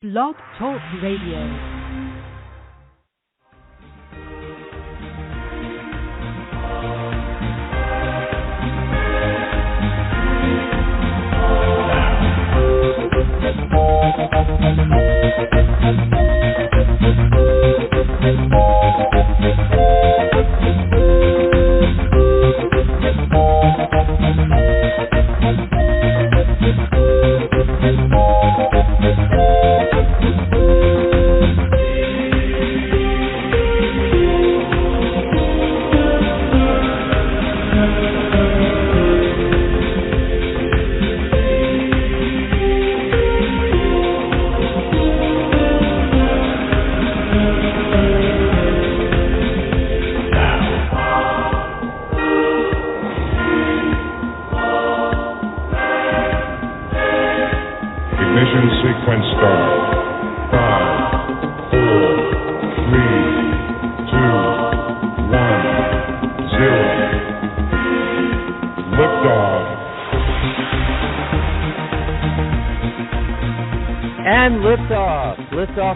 Blog Talk Radio.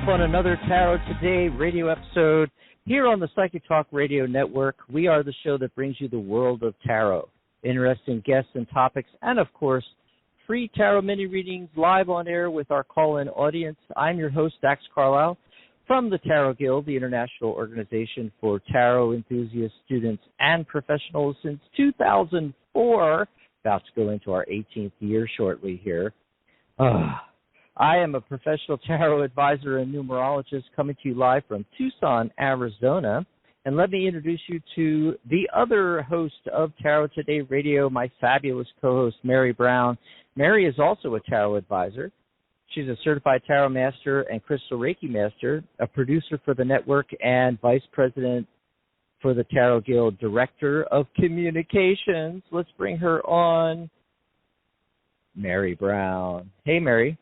On another Tarot Today radio episode here on the Psychic Talk Radio Network. We are the show that brings you the world of tarot, interesting guests and topics, and of course, free tarot mini readings live on air with our call-in audience. I'm your host, Dax Carlisle, from the Tarot Guild, the international organization for tarot enthusiasts, students, and professionals since 2004. About to go into our 18th year shortly here. I am a professional tarot advisor and numerologist coming to you live from Tucson, Arizona. And let me introduce you to the other host of Tarot Today Radio, my fabulous co-host, Mary Brown. Mary is also a tarot advisor. She's a certified tarot master and crystal Reiki master, a producer for the network, and vice president for the Tarot Guild, director of communications. Let's bring her on, Mary Brown. Hey, Mary.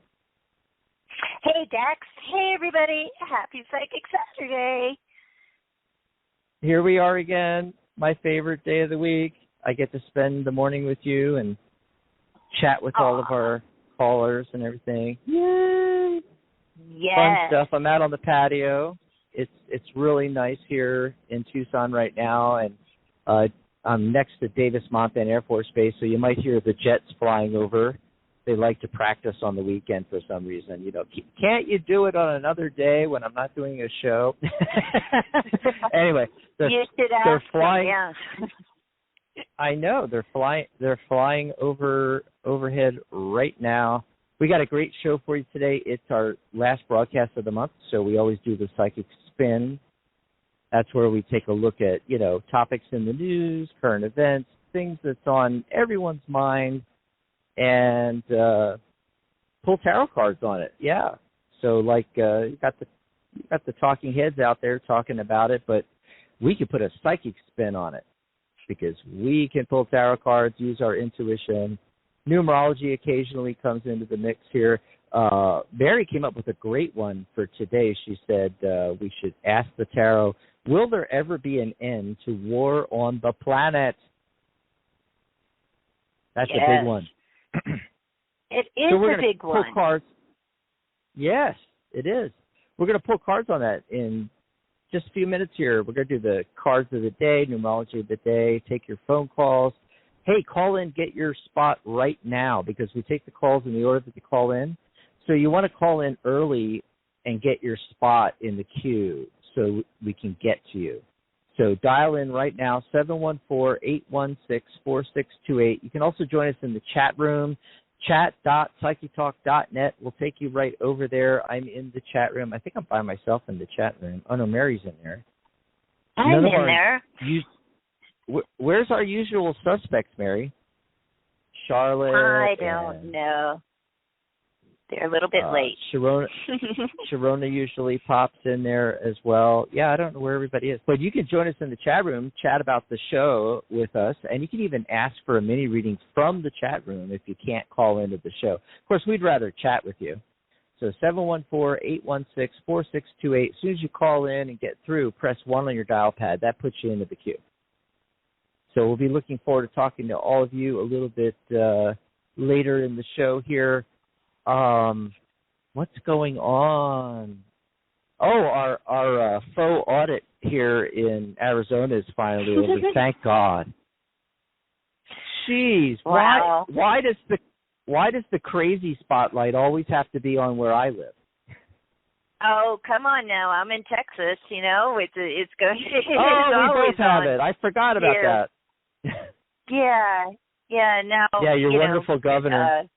Hey, Dax. Hey, everybody. Happy Psychic Saturday. Here we are again, my favorite day of the week. I get to spend the morning with you and chat with all of our callers and everything. Yay! Yes. Fun stuff. I'm out on the patio. It's really nice here in Tucson right now, and I'm next to Davis-Monthan Air Force Base, so you might hear the jets flying over. They like to practice on the weekend for some reason. You know, can't you do it on another day when I'm not doing a show? Anyway, they're flying. Yeah. I know they're flying overhead right now. We got a great show for you today. It's our last broadcast of the month, so we always do the Psychic Spin. That's where we take a look at, topics in the news, current events, things that's on everyone's mind, and pull tarot cards on it. Yeah. So you got the talking heads out there talking about it, but we could put a psychic spin on it because we can pull tarot cards, use our intuition. Numerology occasionally comes into the mix here. Mary came up with a great one for today. She said we should ask the tarot, will there ever be an end to war on the planet? That's yes. a big one. It is so we're a big pull one. Cards. Yes, it is. We're going to pull cards on that in just a few minutes here. We're going to do the cards of the day, numerology of the day, take your phone calls. Hey, call in, get your spot right now because we take the calls in the order that you call in. So you want to call in early and get your spot in the queue so we can get to you. So dial in right now, 714-816-4628. You can also join us in the chat room, chat.psychitalk.net. We'll take you right over there. I'm in the chat room. I think I'm by myself in the chat room. Oh, no, Mary's in there. I'm in there. Where's our usual suspects, Mary? Charlotte. I don't know. They're a little bit late. Sharona usually pops in there as well. Yeah, I don't know where everybody is. But you can join us in the chat room, chat about the show with us, and you can even ask for a mini reading from the chat room if you can't call into the show. Of course, we'd rather chat with you. So 714-816-4628. As soon as you call in and get through, press 1 on your dial pad. That puts you into the queue. So we'll be looking forward to talking to all of you a little bit later in the show here. What's going on? Oh, our faux audit here in Arizona is finally over. Thank God. Jeez, wow. why does the crazy spotlight always have to be on where I live? Oh, come on now. I'm in Texas, you know. It's going Oh, it's we always both have on it. I forgot about here. that. Yeah, now. Yeah, your wonderful governor.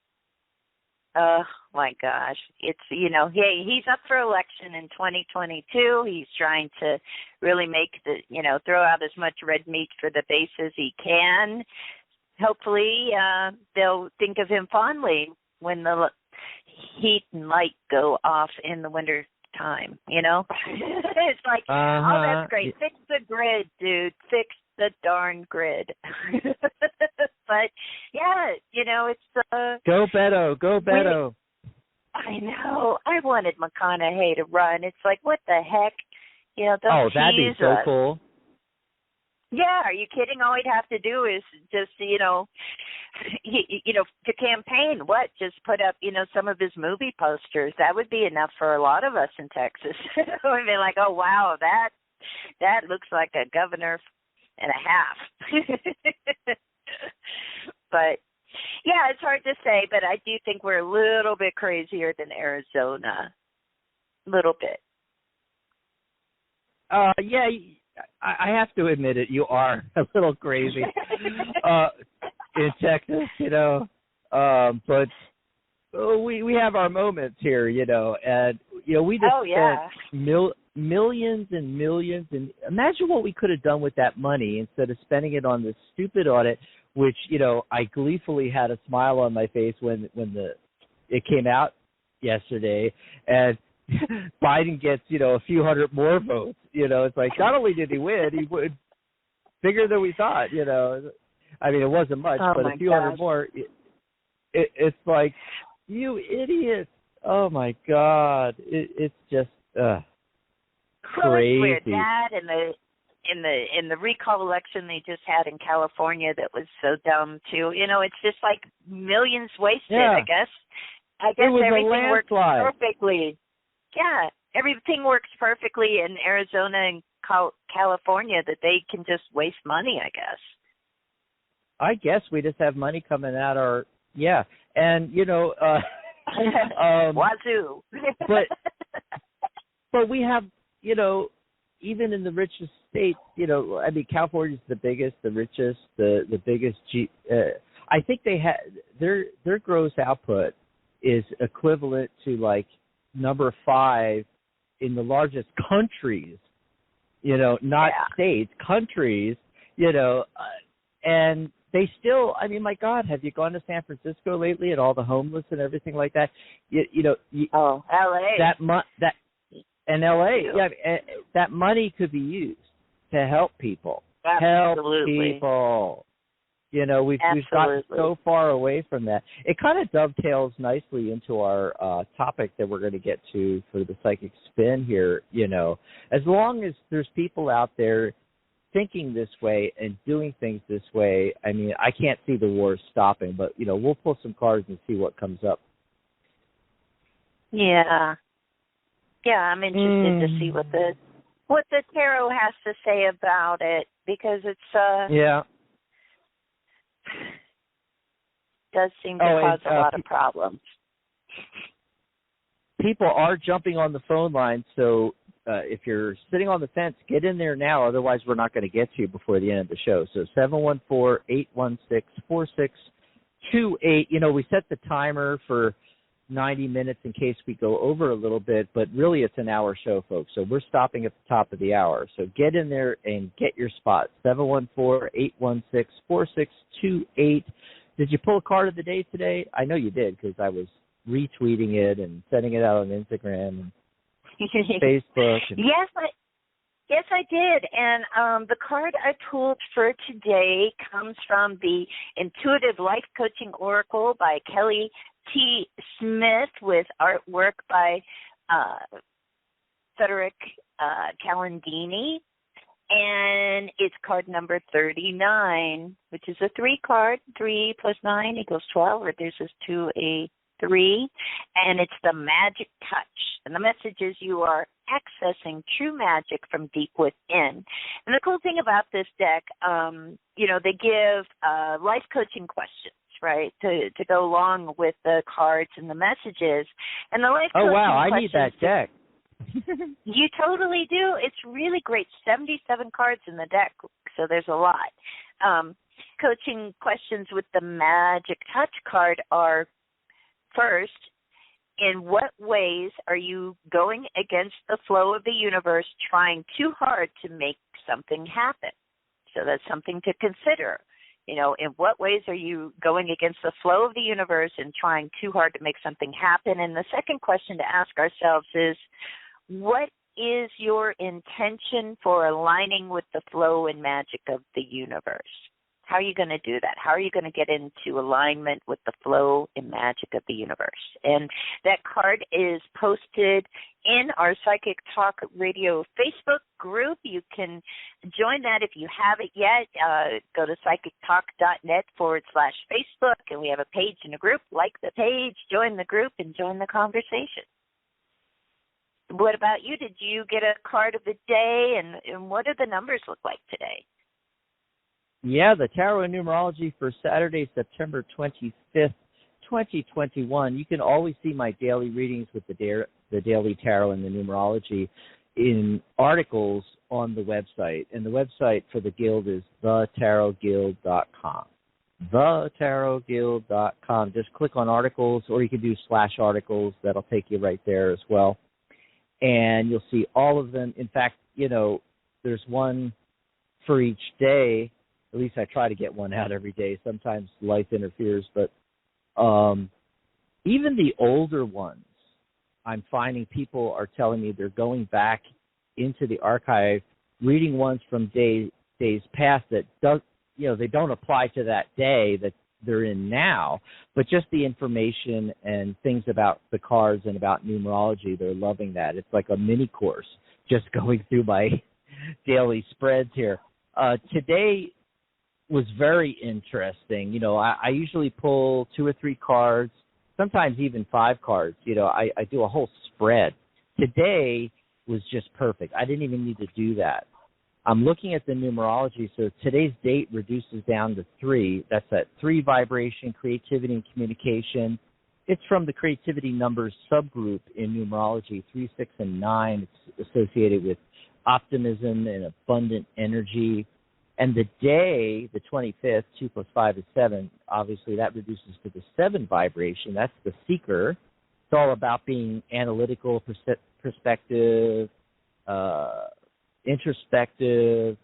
Oh my gosh. It's, you know, hey, he's up for election in 2022. He's trying to really make throw out as much red meat for the base as he can. Hopefully, they'll think of him fondly when the heat and light go off in the winter time, you know? It's like, oh, that's great. Fix the grid, dude. Fix the darn grid. But, yeah, you know, it's... Go Beto. I know. I wanted McConaughey to run. It's like, what the heck? You know, don't that'd be so cool. Yeah, are you kidding? All he'd have to do is just, to campaign, just put up, some of his movie posters. That would be enough for a lot of us in Texas. We'd be like, oh, wow, that looks like a governor and a half. But, yeah, it's hard to say, but I do think we're a little bit crazier than Arizona. A little bit. Yeah, I have to admit it. You are a little crazy in Texas, but we have our moments here, and we just spent millions and millions, and imagine what we could have done with that money instead of spending it on this stupid audit, which I gleefully had a smile on my face when it came out yesterday, and Biden gets, a few hundred more votes. It's like not only did he win, he would bigger than we thought. I mean, it wasn't much, but a few hundred more. It's like, you idiots! Oh my God! It's just crazy. Weird. That and in the recall election they just had in California that was so dumb too. It's just like millions wasted. Yeah. I guess everything works landslide. perfectly. Yeah, everything works perfectly in Arizona and California that they can just waste money, I guess. I guess we just have money coming out our, and, wazoo. but we have, even in the richest states, I mean, California's the biggest, the richest, the biggest. I think they have, their gross output is equivalent to like number 5 in the largest countries, not states, countries, and they still, I mean, my God, have you gone to San Francisco lately and all the homeless and everything like that? L.A. And L.A., that money could be used to help people. Absolutely. Help people. We've gotten so far away from that. It kind of dovetails nicely into our topic that we're going to get to for the psychic spin here. As long as there's people out there thinking this way and doing things this way, I mean, I can't see the war stopping, but, we'll pull some cards and see what comes up. Yeah. Yeah, I'm interested to see what the tarot has to say about it, because it's does seem to cause a lot of problems. People are jumping on the phone line, so if you're sitting on the fence, get in there now. Otherwise, we're not going to get to you before the end of the show. So 714-816-4628. We set the timer for 90 minutes in case we go over a little bit, but really it's an hour show, folks. So we're stopping at the top of the hour. So get in there and get your spot. 714-816-4628. Did you pull a card of the day today? I know you did, because I was retweeting it and sending it out on Instagram and Facebook. Yes, I did. And the card I pulled for today comes from the Intuitive Life Coaching Oracle by Kelly T. Smith, with artwork by Frederick Calandini. And it's card number 39, which is a 3 card. 3 plus 9 equals 12. Reduces to a 3, and it's the magic touch. And the message is you are accessing true magic from deep within. And the cool thing about this deck, they give life coaching questions, right, to go along with the cards and the messages. And the life coaching I questions, need that deck. You totally do. It's really great. 77 cards in the deck, so there's a lot. Coaching questions with the magic touch card are, first, in what ways are you going against the flow of the universe, trying too hard to make something happen? So that's something to consider. In what ways are you going against the flow of the universe and trying too hard to make something happen? And the second question to ask ourselves is, what is your intention for aligning with the flow and magic of the universe? How are you going to do that? How are you going to get into alignment with the flow and magic of the universe? And that card is posted in our Psychic Talk Radio Facebook group. You can join that if you haven't yet. Go to psychictalk.net/Facebook, and we have a page in the group. Like the page, join the group, and join the conversation. What about you? Did you get a card of the day, and what do the numbers look like today? Yeah, the Tarot and Numerology for Saturday, September 25th, 2021. You can always see my daily readings with the Daily Tarot and the Numerology in articles on the website. And the website for the Guild is thetarotguild.com. thetarotguild.com. Just click on articles, or you can do /articles. That'll take you right there as well. And you'll see all of them. In fact, there's one for each day. At least I try to get one out every day. Sometimes life interferes, but even the older ones, I'm finding people are telling me they're going back into the archive, reading ones from days past that they don't apply to that day that they're in now, but just the information and things about the cards and about numerology, they're loving that. It's like a mini course just going through my daily spreads here. Today was very interesting. I usually pull 2 or 3 cards, sometimes even 5 cards. I do a whole spread. Today was just perfect. I didn't even need to do that. I'm looking at the numerology, so today's date reduces down to 3. That's that 3 vibration, creativity, and communication. It's from the creativity numbers subgroup in numerology, 3, 6, and 9. It's associated with optimism and abundant energy. And the day, the 25th, 2 + 5 is 7, obviously that reduces to the 7 vibration. That's the seeker. It's all about being analytical, perspective, introspective.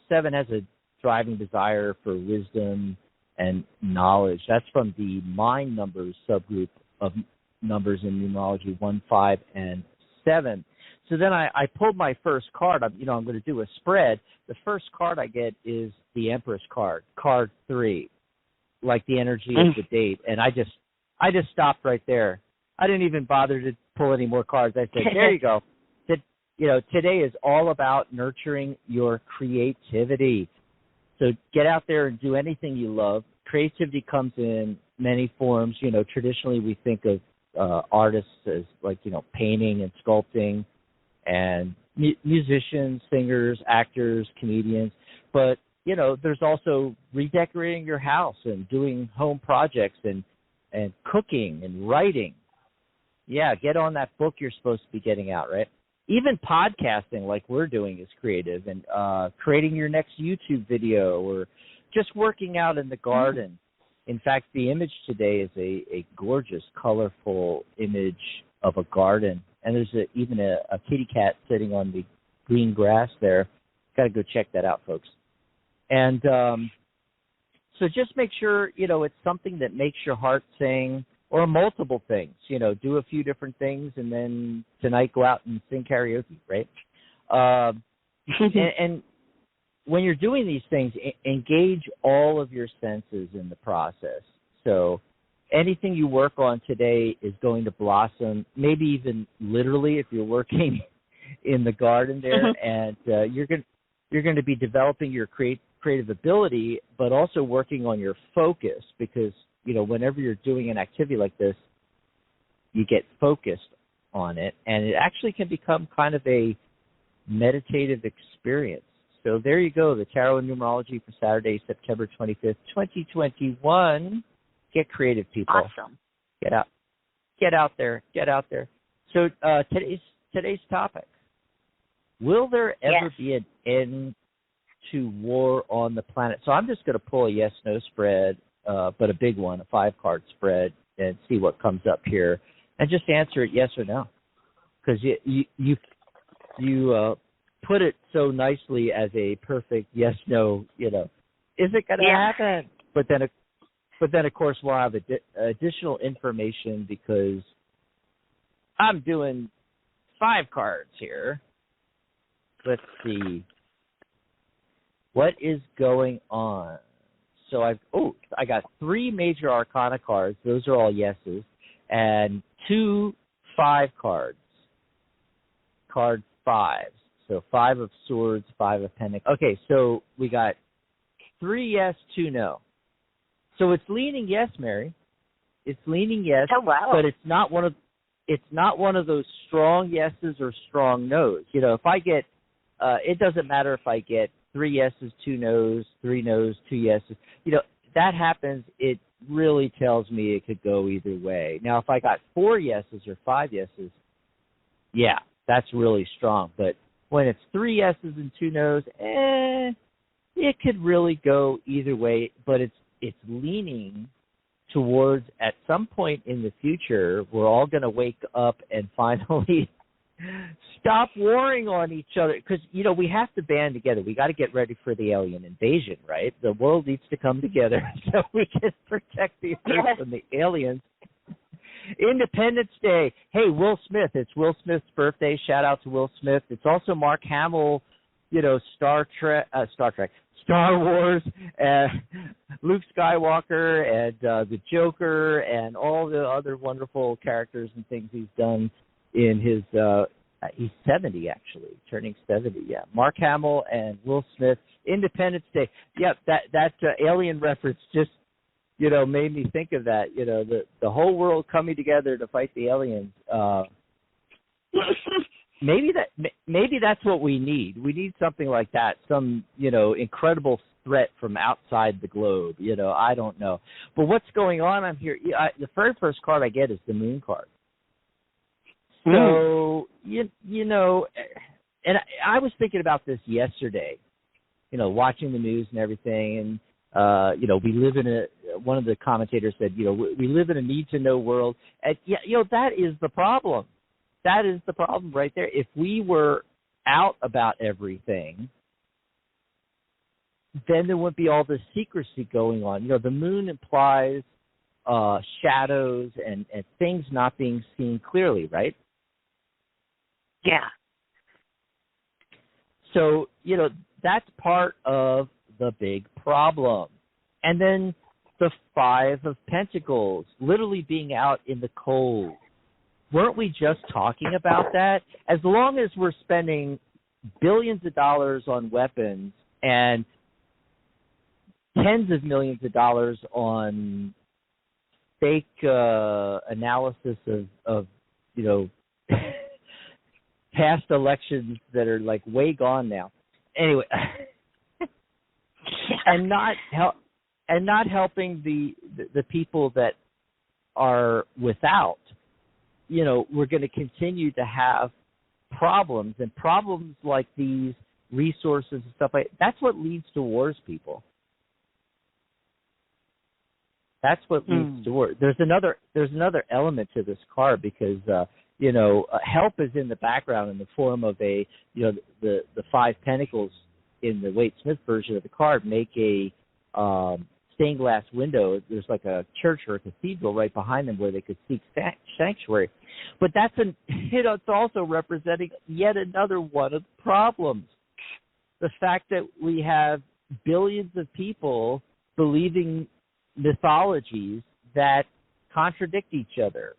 7 has a driving desire for wisdom and knowledge. That's from the mind numbers subgroup of numbers in numerology, 1, 5, and 7. So then I pulled my first card. I'm going to do a spread. The first card I get is the Empress card, card 3, like the energy of the date. And I just stopped right there. I didn't even bother to pull any more cards. I said, there you go. Today is all about nurturing your creativity. So get out there and do anything you love. Creativity comes in many forms. Traditionally we think of artists as painting and sculpting, and musicians, singers, actors, comedians. But, there's also redecorating your house and doing home projects and cooking and writing. Yeah, get on that book you're supposed to be getting out, right? Even podcasting like we're doing is creative, and creating your next YouTube video, or just working out in the garden. In fact, the image today is a gorgeous, colorful image of a garden. And there's even a kitty cat sitting on the green grass there. Got to go check that out, folks. And so just make sure, it's something that makes your heart sing, or multiple things. Do a few different things, and then tonight go out and sing karaoke, right? And when you're doing these things, engage all of your senses in the process. So anything you work on today is going to blossom, maybe even literally if you're working in the garden there, and you're going to be developing your creative ability, but also working on your focus, because whenever you're doing an activity like this, you get focused on it, and it actually can become kind of a meditative experience. So there you go, the Tarot and Numerology for Saturday, September 25th, 2021. Get creative, people. Awesome. Get out there. So today's topic, will there ever be an end to war on the planet? So I'm just going to pull a yes/no spread, but a big one, a 5-card spread, and see what comes up here, and just answer it yes or no, because you put it so nicely as a perfect yes/no. Is it going to happen? But then of course we'll have additional information, because I'm doing 5 cards here. Let's see. What is going on? So I got 3 major arcana cards. Those are all yeses. And 2 5 cards. Card 5s. So 5 of swords, 5 of pentacles. Okay, so we got 3 yes, 2 no. So it's leaning yes, Mary. It's leaning yes. Oh, wow. But it's not one of those strong yeses or strong nos. If I get it doesn't matter if I get 3 yeses, 2 nos, 3 nos, 2 yeses. That happens. It really tells me it could go either way. Now, if I got 4 yeses or 5 yeses, yeah, that's really strong. But when it's 3 yeses and 2 nos, it could really go either way. But it's leaning towards, at some point in the future, we're all going to wake up and finally stop warring on each other, because we have to band together. We got to get ready for the alien invasion, right? The world needs to come together so we can protect the Earth from the aliens. Independence Day. Hey, Will Smith. It's Will Smith's birthday. Shout out to Will Smith. It's also Mark Hamill. Star Wars, Luke Skywalker, and the Joker, and all the other wonderful characters and things he's done in his, he's 70 actually, turning 70, yeah. Mark Hamill and Will Smith, Independence Day. Yep, that alien reference just, made me think of that, the whole world coming together to fight the aliens. Maybe that's what we need. We need something like that, some, incredible threat from outside the globe. I don't know. But what's going on? I'm here. The very first card I get is the Moon card. So, and I was thinking about this yesterday, watching the news and everything. And, we live in one of the commentators said, we live in a need-to-know world. And, that is the problem. That is the problem right there. If we were out about everything, then there wouldn't be all this secrecy going on. The moon implies shadows and things not being seen clearly, right? Yeah. So, that's part of the big problem. And then the 5 of Pentacles, literally being out in the cold. Weren't we just talking about that? As long as we're spending billions of dollars on weapons and tens of millions of dollars on fake analysis of past elections that are like way gone now. Anyway, and not helping the people that are without. We're going to continue to have problems, and problems like these, resources and stuff like that, that's what leads to wars, people. That's what leads to war. There's another element to this card, because help is in the background in the form of the 5 Pentacles in the Wade Smith version of the card make a stained glass window. There's like a church or a cathedral right behind them where they could seek sanctuary. But it's also representing yet another one of the problems. The fact that we have billions of people believing mythologies that contradict each other.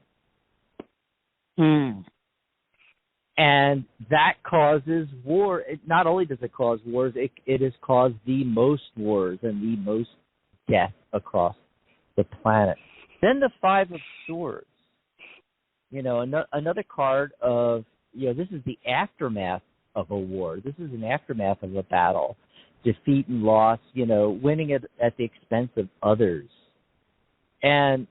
And that causes war. Not only does it cause wars, it has caused the most wars and the most death across the planet. Then the 5 of Swords. Another card of, this is the aftermath of a war. This is an aftermath of a battle. Defeat and loss, winning at the expense of others. And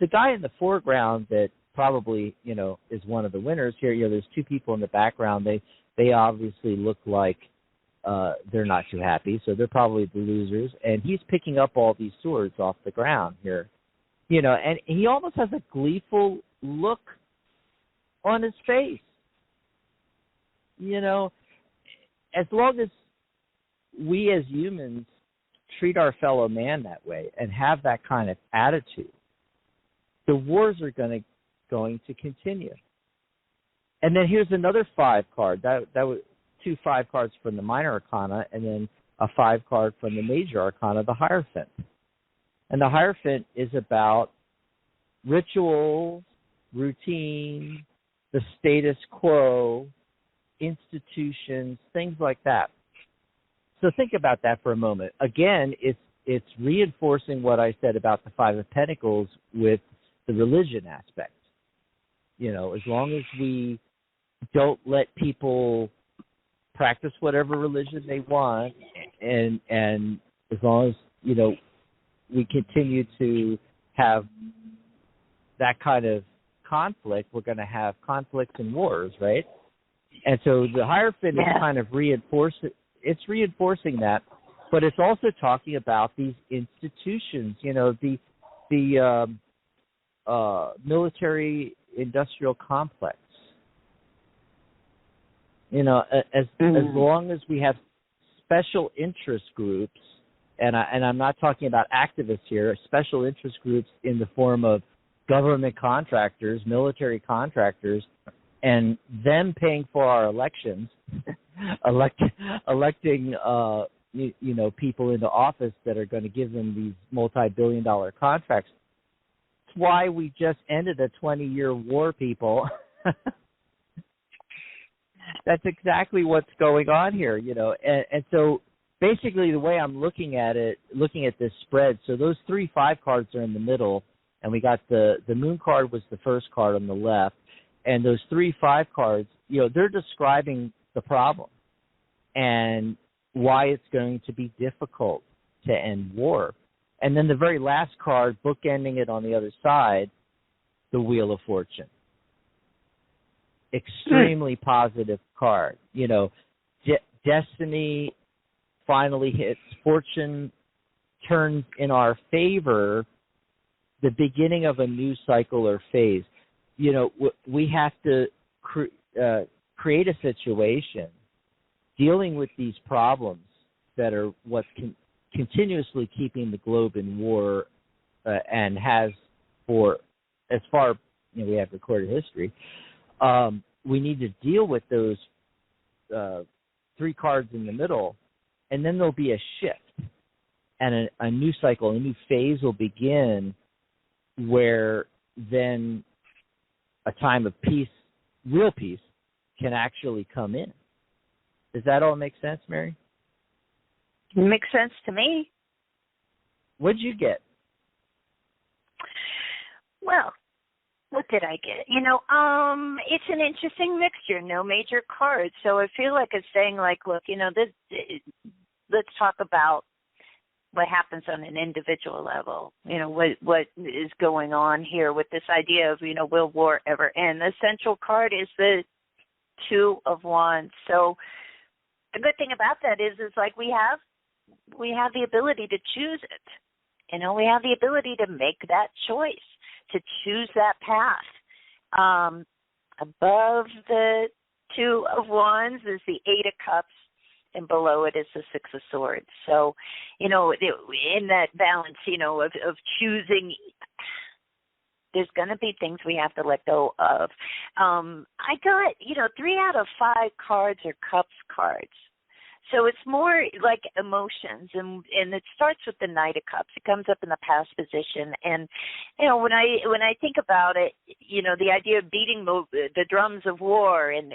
the guy in the foreground that probably, is one of the winners here, there's two people in the background. They obviously look like they're not too happy, so they're probably the losers. And he's picking up all these swords off the ground here. And he almost has a gleeful look on his face. As long as we as humans treat our fellow man that way and have that kind of attitude, the wars are going to continue. And then here's another 5 card. That was 2 5 cards from the minor arcana, and then a 5 card from the major arcana, the Hierophant. And the Hierophant is about rituals, routine, the status quo, institutions, things like that. So think about that for a moment. Again, it's reinforcing what I said about the 5 of Pentacles with the religion aspect. As long as we don't let people practice whatever religion they want, and as long as, we continue to have that kind of conflict, we're going to have conflicts and wars, right? And so the Hierophant is kind of reinforcing that, but it's also talking about these institutions, the military industrial complex. As long as we have special interest groups, and I'm not talking about activists here, special interest groups in the form of government contractors, military contractors, and them paying for our elections, electing people into office that are going to give them these multi-billion-dollar contracts. That's why we just ended a 20-year war, people. That's exactly what's going on here, and so basically the way I'm looking at this spread, so those 3 5 cards are in the middle, and we got the Moon card was the first card on the left, and those 3 5 cards, they're describing the problem and why it's going to be difficult to end war. And then the very last card, bookending it on the other side, the Wheel of Fortune. Extremely positive card. Destiny finally hits. Fortune turns in our favor, the beginning of a new cycle or phase. We have to create a situation dealing with these problems that are what's continuously keeping the globe in war, and has for as far we have recorded history. We need to deal with those 3 cards in the middle, and then there'll be a shift, and a new cycle, a new phase will begin, where then a time of peace, real peace, can actually come in. Does that all make sense, Mary? It makes sense to me. What'd you get? Well, what did I get? It's an interesting mixture. No major cards, so I feel like it's saying, like, look, this. Let's talk about what happens on an individual level. What is going on here with this idea of will war ever end? The central card is the 2 of Wands. So the good thing about that is like we have the ability to choose it. We have the ability to make that choice, to choose that path. Above the 2 of Wands is the 8 of Cups, and below it is the 6 of Swords. So, in that balance, of choosing, there's going to be things we have to let go of. I got, 3 out of 5 cards are Cups cards. So it's more like emotions, and it starts with the Knight of Cups. It comes up in the past position, and when I think about it, the idea of beating the drums of war and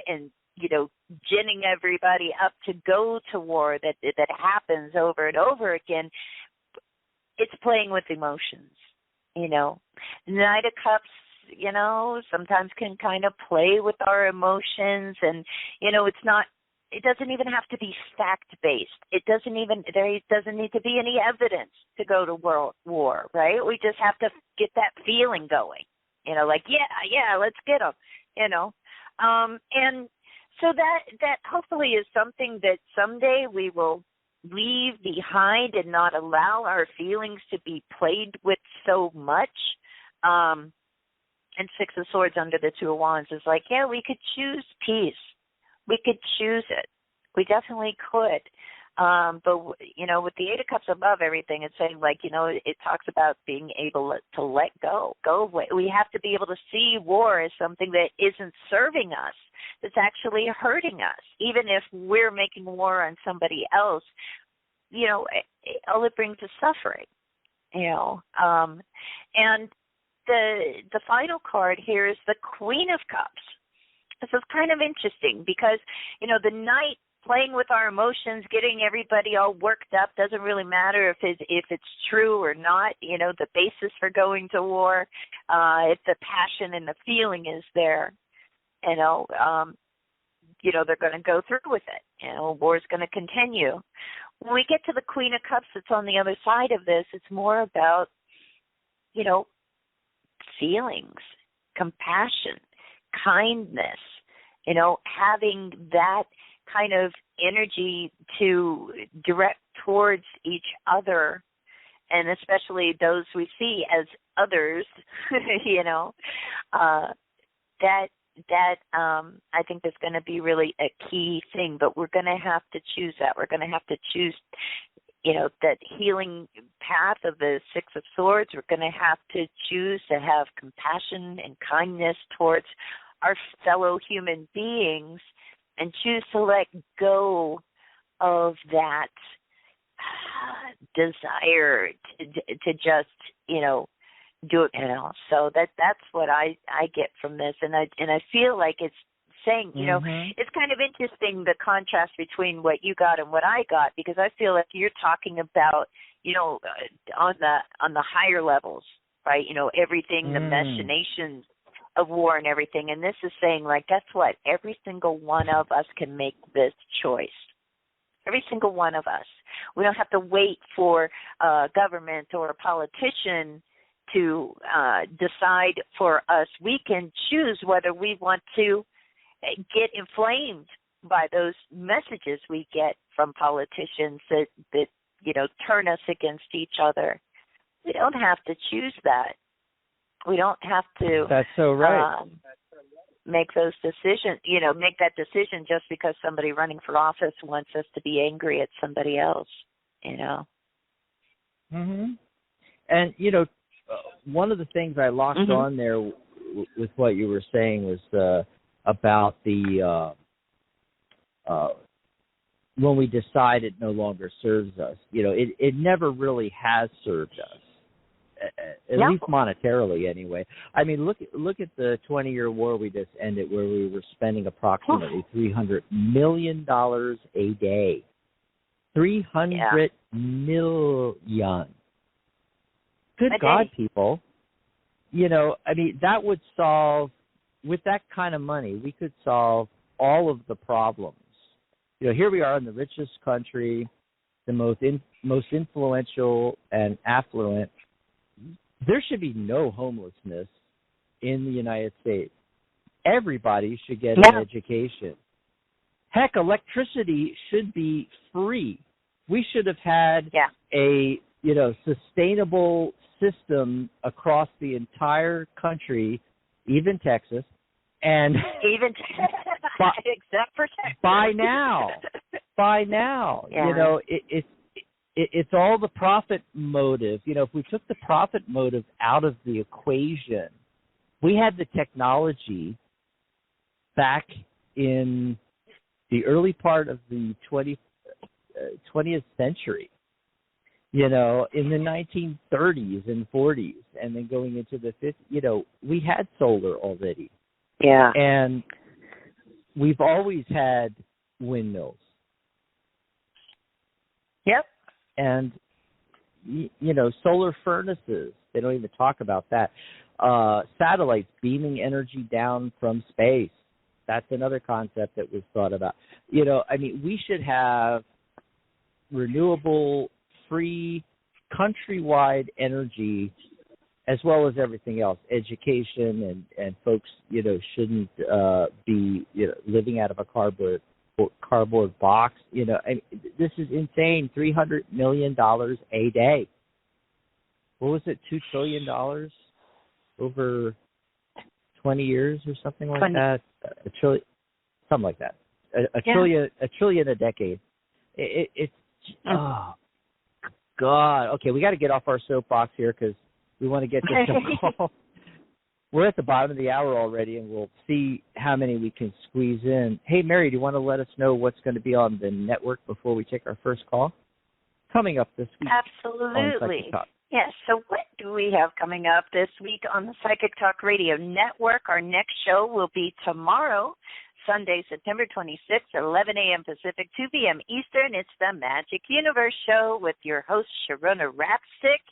ginning everybody up to go to war that happens over and over again. It's playing with emotions, The Knight of Cups sometimes can kind of play with our emotions, and, it doesn't even have to be fact-based. There doesn't need to be any evidence to go to world war, right? We just have to get that feeling going, let's get them, and so that hopefully is something that someday we will leave behind and not allow our feelings to be played with so much. And Six of Swords under the Two of Wands is like, yeah, we could choose peace. We could choose it. We definitely could. But, with the Eight of Cups above everything, it's saying, it talks about being able to let go away. We have to be able to see war as something that isn't serving us, that's actually hurting us. Even if we're making war on somebody else, all it brings is suffering, And the final card here is the Queen of Cups. This is kind of interesting because, the Knight, playing with our emotions, getting everybody all worked up, doesn't really matter if it's true or not, the basis for going to war, if the passion and the feeling is there, they're going to go through with it. War is going to continue. When we get to the Queen of Cups that's on the other side of this, it's more about, feelings, compassion, kindness, having that kind of energy to direct towards each other, and especially those we see as others, that I think is going to be really a key thing, but we're going to have to choose that. We're going to have to choose, that healing path of the Six of Swords. We're going to have to choose to have compassion and kindness towards our fellow human beings and choose to let go of that desire to just, do it, So that's what I get from this, and I feel like it's saying, it's kind of interesting, the contrast between what you got and what I got, because I feel like you're talking about, on the higher levels, right? Everything, the machinations of war and everything, and this is saying, guess what? Every single one of us can make this choice. Every single one of us. We don't have to wait for a government or a politician to decide for us. We can choose whether we want to get inflamed by those messages we get from politicians that turn us against each other. We don't have to choose that. We don't have to. That's so right. Make those decisions. Make that decision just because somebody running for office wants us to be angry at somebody else. And one of the things I locked on there with what you were saying was about the when we decide it no longer serves us. It never really has served us, at least monetarily anyway. I mean, look at the 20-year war we just ended, where we were spending approximately $300 million a day. $300 million. Good God, people. That would solve, with that kind of money, we could solve all of the problems. Here we are in the richest country, the most influential and affluent. There should be no homelessness in the United States. Everybody should get an education. Heck, electricity should be free. We should have had a sustainable system across the entire country, even Texas, and except for Texas. By now, it's all the profit motive. If we took the profit motive out of the equation, we had the technology back in the early part of the 20th century, in the 1930s and 40s, and then going into the 50s, we had solar already. Yeah. And we've always had windmills. Yep. And, solar furnaces, they don't even talk about that. Satellites beaming energy down from space. That's another concept that was thought about. I mean, we should have renewable, free, countrywide energy, as well as everything else. Education and folks, shouldn't be living out of a cardboard box. I mean, this is insane. $300 million a day. What was it? $2 trillion over 20 years or something like 20. that. A trillion, something like that. A trillion a decade. It's oh God. Okay, we got to get off our soapbox here because we want to get to some call. We're at the bottom of the hour already, and we'll see how many we can squeeze in. Hey, Mary, do you want to let us know what's going to be on the network before we take our first call? Coming up this week. Absolutely. Yes, so what do we have coming up this week on the Psychic Talk Radio Network? Our next show will be tomorrow, Sunday, September 26th, 11 a.m. Pacific, 2 p.m. Eastern. It's the Magic Universe Show with your host, Sharona Rapstick,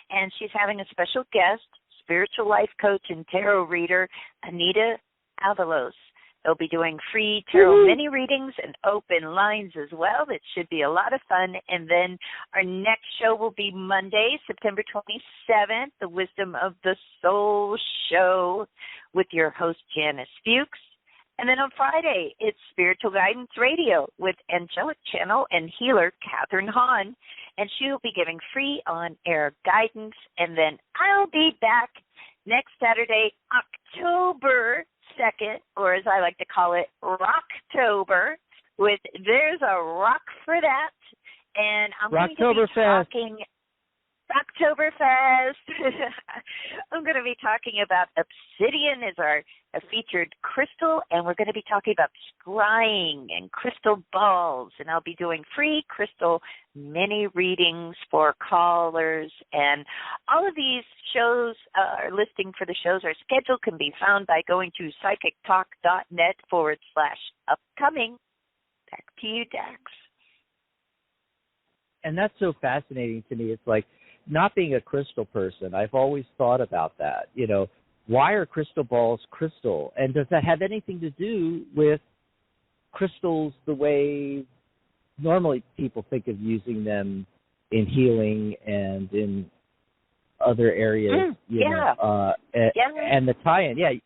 and she's having a special guest, spiritual life coach and tarot reader, Anita Avalos. They'll be doing free tarot mini readings and open lines as well. It should be a lot of fun. And then our next show will be Monday, September 27th, the Wisdom of the Soul Show with your host, Janice Fuchs. And then on Friday, it's Spiritual Guidance Radio with Angelic Channel and healer Catherine Hahn. And she will be giving free on-air guidance. And then I'll be back next Saturday, October 2nd, or as I like to call it, Rocktober, with There's a Rock for That. And I'm going to be talking Rocktoberfest. I'm going to be talking about obsidian as our featured crystal, and we're going to be talking about scrying and crystal balls, and I'll be doing free crystal mini readings for callers. And all of these shows, our listing for the shows, our schedule can be found by going to psychictalk.net/upcoming. Back to you, Dax. And that's so fascinating to me. It's like, not being a crystal person, I've always thought about that. Why are crystal balls crystal? And does that have anything to do with crystals the way normally people think of using them in healing and in other areas? And the tie-in. Yeah.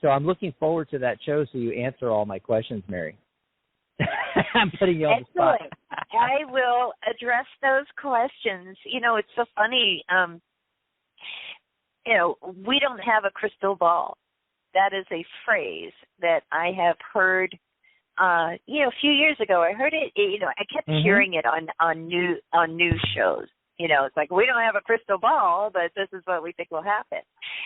So I'm looking forward to that show so you answer all my questions, Mary. I'm putting you on the spot. I will address those questions. It's so funny. We don't have a crystal ball. That is a phrase that I have heard. A few years ago, I heard it. I kept hearing it on news shows. It's like, we don't have a crystal ball, but this is what we think will happen.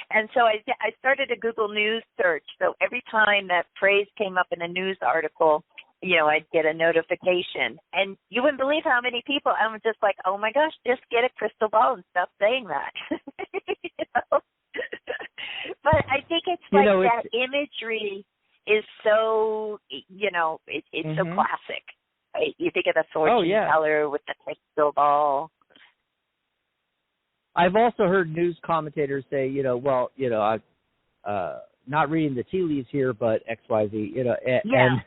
And so I started a Google News search. So every time that phrase came up in a news article, I'd get a notification. And you wouldn't believe how many people, I'm just like, oh, my gosh, just get a crystal ball and stop saying that. But I think it's like that imagery is so, it's so classic. Right? You think of the fortune teller with the crystal ball. I've also heard news commentators say, I'm not reading the tea leaves here, but XYZ, and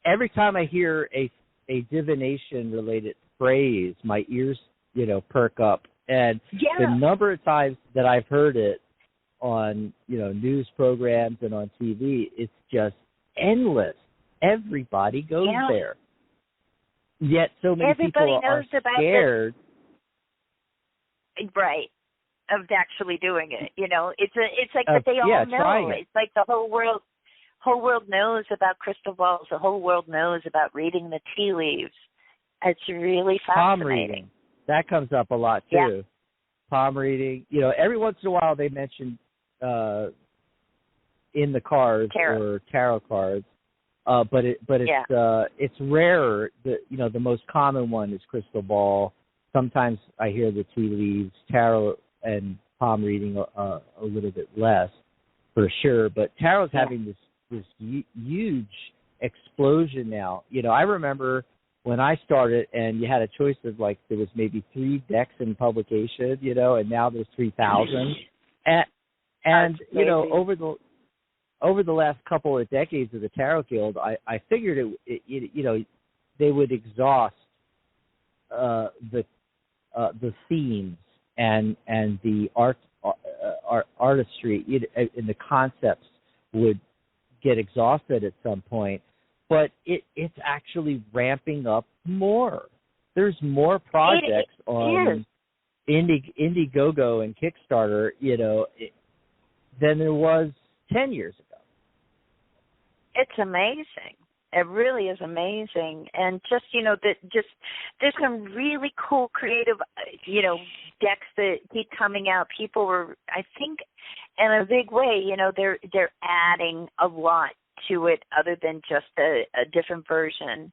every time I hear a divination-related phrase, my ears, perk up. And the number of times that I've heard it on, news programs and on TV, it's just endless. Everybody goes there. Yet so many people are scared. Right. Of actually doing it. It's like that they all know. It's like the whole world knows about crystal balls. The whole world knows about reading the tea leaves. It's really fascinating. Palm reading. That comes up a lot, too. Yeah. Palm reading. Every once in a while they mention in the cards or tarot cards, but it's rarer. The most common one is crystal ball. Sometimes I hear the tea leaves, tarot and palm reading a little bit less, for sure. But tarot's having this huge explosion now. I remember when I started, and you had a choice of there was maybe 3 decks in publication, and now there's 3,000. And over the last couple of decades of the Tarot Guild, I figured they would exhaust the themes and the artistry and the concepts would get exhausted at some point. But it's actually ramping up more. There's more projects on Indiegogo and Kickstarter, than there was 10 years ago. It's amazing. It really is amazing. And just, there's some really cool creative, decks that keep coming out. People were, I think, in a big way, they're adding a lot to it other than just a different version,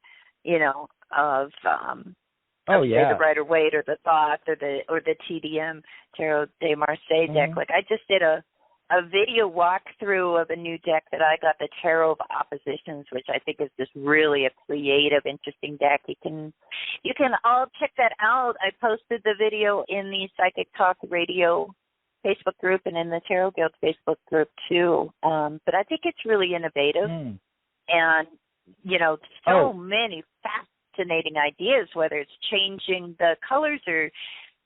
of say the Rider-Waite or the Thoth or the TDM Tarot de Marseille deck. Like I just did a video walkthrough of a new deck that I got, the Tarot of Oppositions, which I think is just really a creative, interesting deck. You can all check that out. I posted the video in the Psychic Talk Radio Facebook group and in the Tarot Guild Facebook group too. But I think it's really innovative and, so many fascinating ideas, whether it's changing the colors or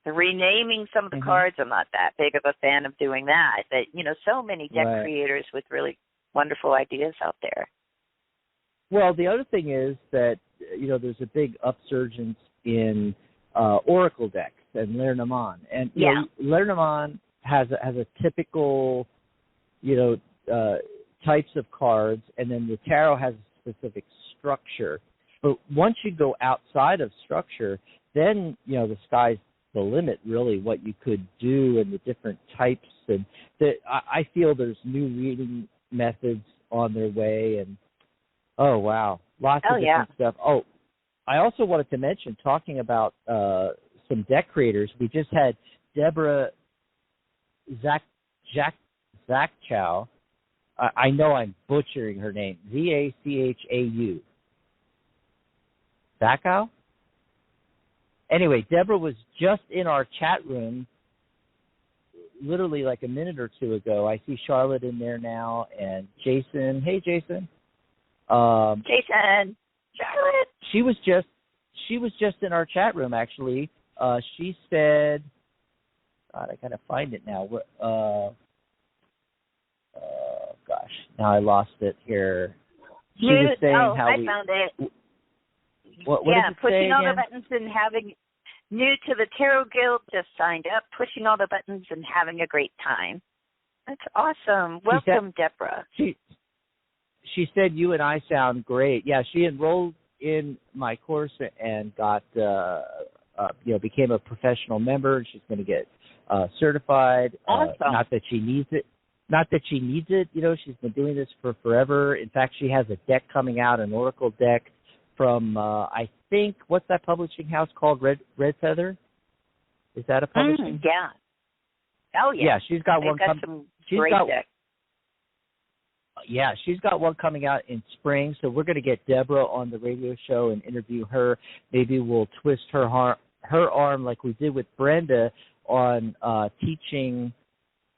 renaming some of the cards. I'm not that big of a fan of doing that, but so many deck creators with really wonderful ideas out there. Well, the other thing is that there's a big upsurgence in oracle decks and Lenormand, and Lenormand has a typical types of cards, and then the tarot has a specific structure. But once you go outside of structure, then the sky's the limit, really, what you could do and the different types. And I feel there's new reading methods on their way, and lots of different stuff. Oh, I also wanted to mention, talking about some deck creators, we just had Deborah Zachau. I know I'm butchering her name. Zachau. Zachau? Anyway, Deborah was just in our chat room literally like a minute or two ago. I see Charlotte in there now and Jason. Hey, Jason. Jason. Charlotte. She was just in our chat room, actually. She said, God, I got to find it now. Gosh, now I lost it here. She was saying how I found it. What did it pushing say all again? the buttons and having new to the Tarot Guild, just signed up, pushing all the buttons and having a great time. That's awesome. Welcome, Deborah. She said you and I sound great. Yeah, she enrolled in my course and got became a professional member, and she's going to get certified. Awesome. Not that she needs it. She's been doing this for forever. In fact, she has a deck coming out, an Oracle deck from, I think, what's that publishing house called? Red Feather? Is that a publishing? Yeah. Oh, yeah. Yeah, she's got one coming. Great decks. Yeah, she's got one coming out in spring, so we're going to get Deborah on the radio show and interview her. Maybe we'll twist her arm like we did with Brenda on teaching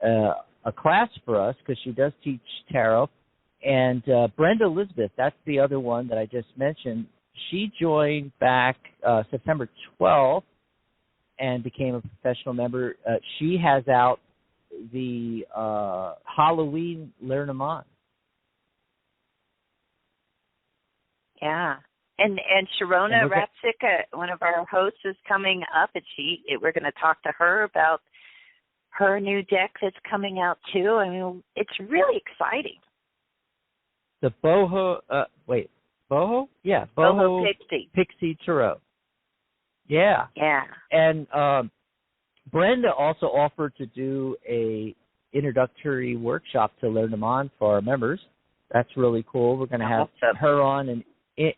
a class for us, because she does teach tarot. And Brenda Elizabeth, that's the other one that I just mentioned. She joined back September 12th and became a professional member. She has out the Halloween Lenormand. Yeah. And Sharona Rapsik, one of our hosts, is coming up, and we're going to talk to her about her new deck that's coming out too. I mean, it's really exciting. The Boho? Yeah, Boho Pixie Tarot. Yeah. Yeah. And Brenda also offered to do a introductory workshop to Lenormand for our members. That's really cool. We're going to have her on and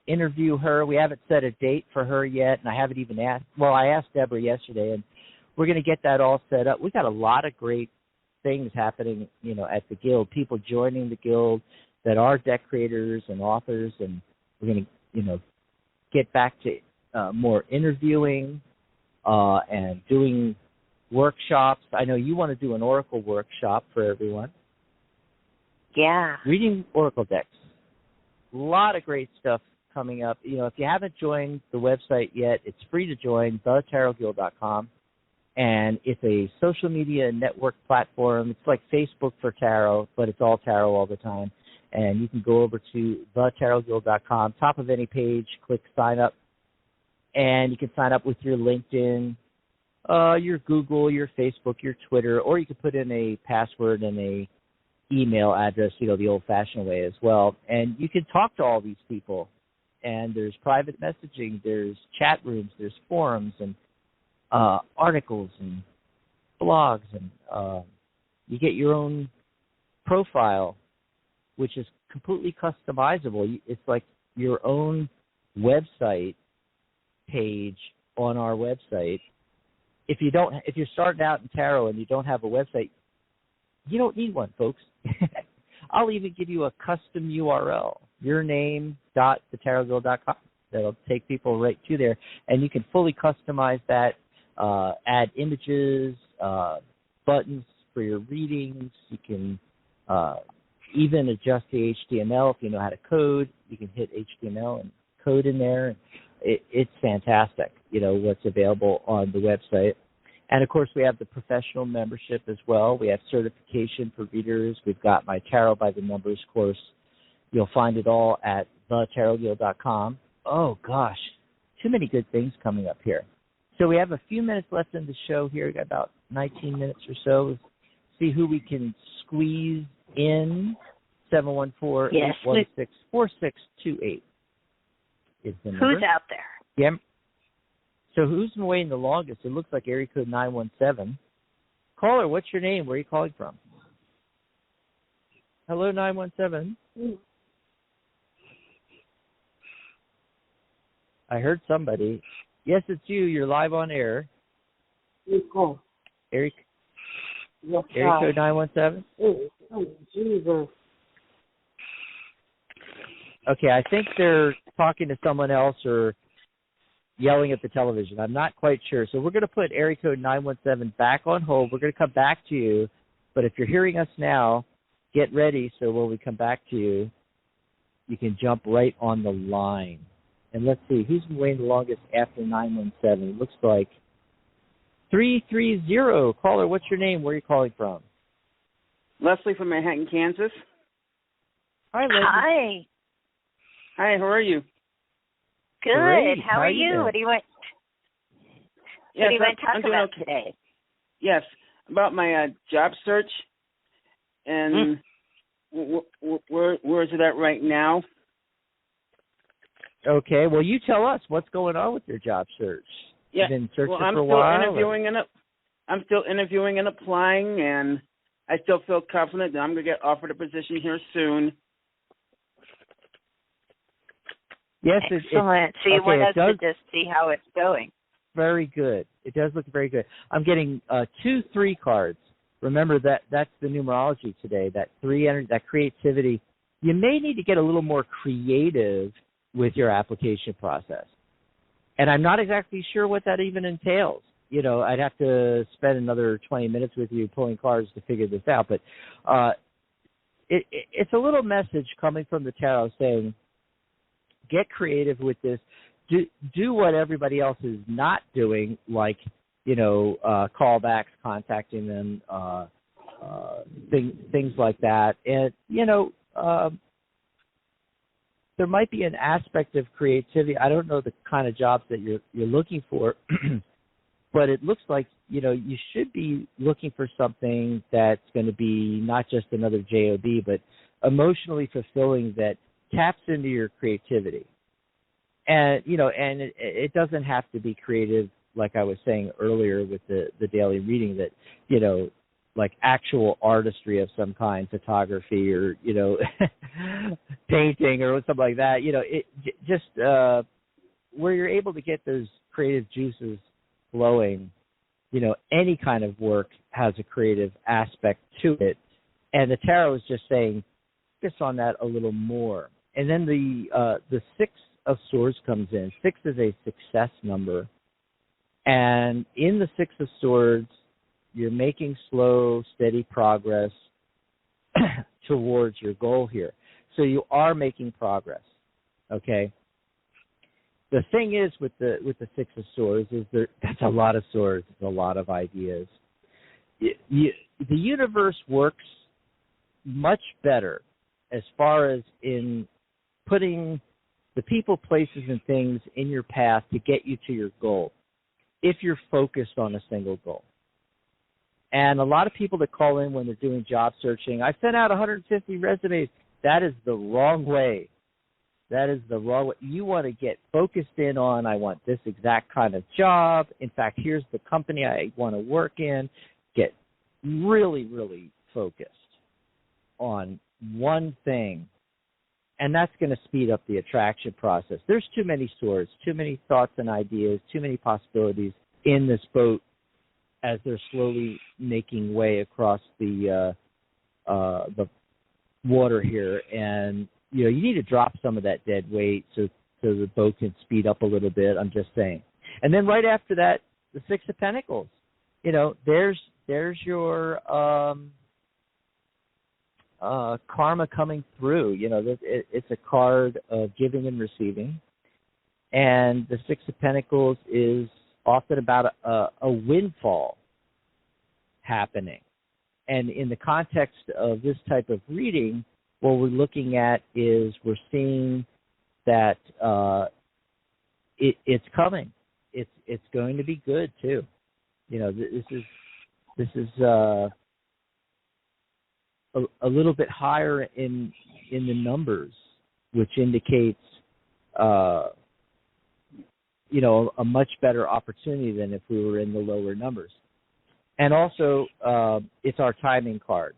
interview her. We haven't set a date for her yet, and I haven't even asked. Well, I asked Deborah yesterday, and we're going to get that all set up. We got a lot of great things happening, at the Guild. People joining the Guild that are deck creators and authors, and we're going to, get back to more interviewing and doing workshops. I know you want to do an Oracle workshop for everyone. Yeah. Reading Oracle decks. A lot of great stuff coming up. You know, if you haven't joined the website yet, it's free to join, thetarotguild.com. And it's a social media network platform. It's like Facebook for tarot, but it's all tarot all the time. And you can go over to thetarotguild.com, top of any page, click sign up. And you can sign up with your LinkedIn, your Google, your Facebook, your Twitter, or you can put in a password and a email address, you know, the old-fashioned way as well. And you can talk to all these people. And there's private messaging, there's chat rooms, there's forums, and articles and blogs, and you get your own profile, which is completely customizable. It's like your own website page on our website. If you're starting out in tarot and you don't have a website, you don't need one, folks. I'll even give you a custom URL, yourname.thetarotguild.com. That'll take people right to there, and you can fully customize that, add images, buttons for your readings. You can even adjust the HTML if you know how to code. You can hit HTML and code in there. It's fantastic, you know, what's available on the website. And, of course, we have the professional membership as well. We have certification for readers. We've got my Tarot by the Numbers course. You'll find it all at thetarotguild.com. Oh, gosh, too many good things coming up here. So we have a few minutes left in the show here. We've got about 19 minutes or so. Let's see who we can squeeze in. 714-816-4628 is the number. Who's out there? Yeah. So who's been waiting the longest? It looks like area code 917. Caller, what's your name? Where are you calling from? Hello, 917. I heard somebody. Yes, it's you. You're live on air. Area code 917? Oh, Jesus. Okay, I think they're talking to someone else or yelling at the television. I'm not quite sure. So we're going to put area code 917 back on hold. We're going to come back to you. But if you're hearing us now, get ready so when we come back to you, you can jump right on the line. And let's see, who's been waiting the longest after 917? It looks like 330. Caller, what's your name? Where are you calling from? Leslie from Manhattan, Kansas. Hi, Leslie. Hi. Hi, how are you? Good. Great. How are you? What do you want? Yes, what do you want to talk I'm doing about okay. today? Yes, about my job search and where is it at right now? Okay, well, you tell us what's going on with your job search. Yeah, You've been searching I'm for a still while? I'm still interviewing and applying, and I still feel confident that I'm going to get offered a position here soon. Yes, Excellent. So you want us to just see how it's going. Very good. It does look very good. I'm getting 2-3 cards. Remember that's the numerology today. That 3 energy, that creativity. You may need to get a little more creative with your application process, and I'm not exactly sure what that even entails. You know, I'd have to spend another 20 minutes with you pulling cards to figure this out. But it's a little message coming from the tarot saying, get creative with this. Do what everybody else is not doing, like, you know, callbacks, contacting them, things like that. And, you know, there might be an aspect of creativity. I don't know the kind of jobs that you're looking for, but it looks like, you know, you should be looking for something that's going to be not just another job, but emotionally fulfilling that taps into your creativity. And, you know, and it doesn't have to be creative, like I was saying earlier with the daily reading, that, you know, like actual artistry of some kind, photography or, you know, painting or something like that. You know, it just where you're able to get those creative juices flowing. You know, any kind of work has a creative aspect to it. And the tarot is just saying, focus on that a little more. And then the 6 of Swords comes in. 6 is a success number. And in the 6 of Swords, You're making slow, steady progress towards your goal here. So you are making progress, okay? The thing is with the Six of Swords is that's a lot of swords, it's a lot of ideas. The universe works much better as far as in putting the people, places, and things in your path to get you to your goal if you're focused on a single goal. And a lot of people that call in when they're doing job searching, I sent out 150 resumes. That is the wrong way. That is the wrong way. You want to get focused in on, I want this exact kind of job. In fact, here's the company I want to work in. Get really, really focused on one thing. And that's going to speed up the attraction process. There's too many swords, too many thoughts and ideas, too many possibilities in this boat as they're slowly making way across the water here. And, you know, you need to drop some of that dead weight so the boat can speed up a little bit, I'm just saying. And then right after that, the Six of Pentacles. You know, there's your karma coming through. You know, it's a card of giving and receiving. And the Six of Pentacles is often about a windfall happening. And in the context of this type of reading, what we're looking at is we're seeing that it's coming. It's going to be good too. You know, this is a little bit higher in the numbers, which indicates you know, a much better opportunity than if we were in the lower numbers. And also, it's our timing card.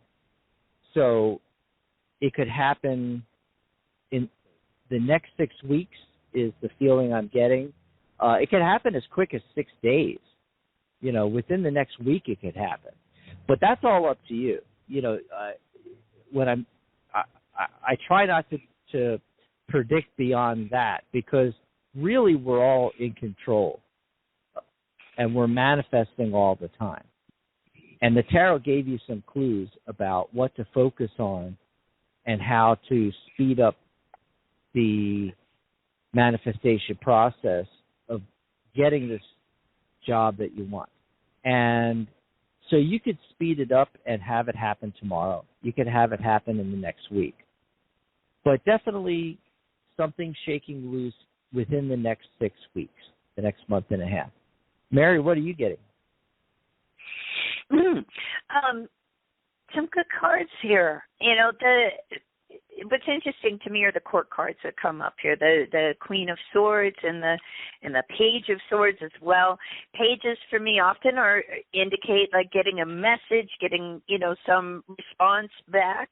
So it could happen in the next 6 weeks is the feeling I'm getting. It could happen as quick as 6 days. You know, within the next week it could happen. But that's all up to you. You know, when I try not to predict beyond that, because really we're all in control and we're manifesting all the time. And the tarot gave you some clues about what to focus on and how to speed up the manifestation process of getting this job that you want. And so you could speed it up and have it happen tomorrow. You could have it happen in the next week. But definitely something shaking loose within the next 6 weeks, the next month and a half. Mary, what are you getting? Some good cards here. You know, what's interesting to me are the court cards that come up here. The Queen of Swords and the Page of Swords as well. Pages for me often indicate like getting a message, getting, you know, some response back.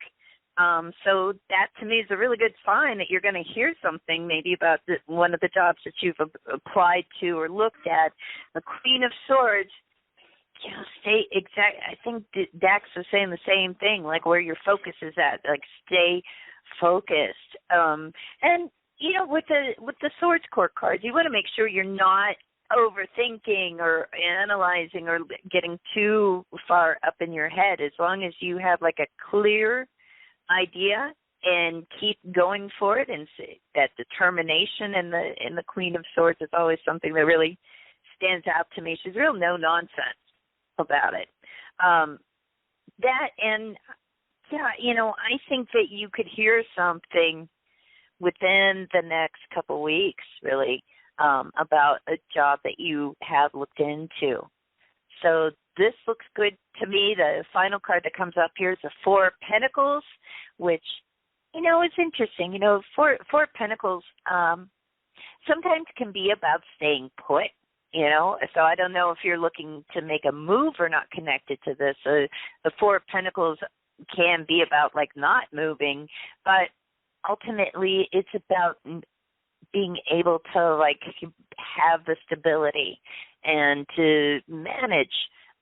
So that to me is a really good sign that you're going to hear something maybe about one of the jobs that you've applied to or looked at. The Queen of Swords, you know, stay exact. I think Dax was saying the same thing, like where your focus is at, like stay focused. And you know, with the Swords court cards, you want to make sure you're not overthinking or analyzing or getting too far up in your head. As long as you have like a clear idea and keep going for it, and that determination in the Queen of Swords is always something that really stands out to me. She's real no nonsense about it. That, and yeah, you know, I think that you could hear something within the next couple weeks, really, about a job that you have looked into. So this looks good to me. The final card that comes up here is the Four of Pentacles, which, you know, is interesting. You know, Four of Pentacles sometimes can be about staying put, you know. So I don't know if you're looking to make a move or not connected to this. The Four of Pentacles can be about, like, not moving, but ultimately it's about being able to, like, have the stability and to manage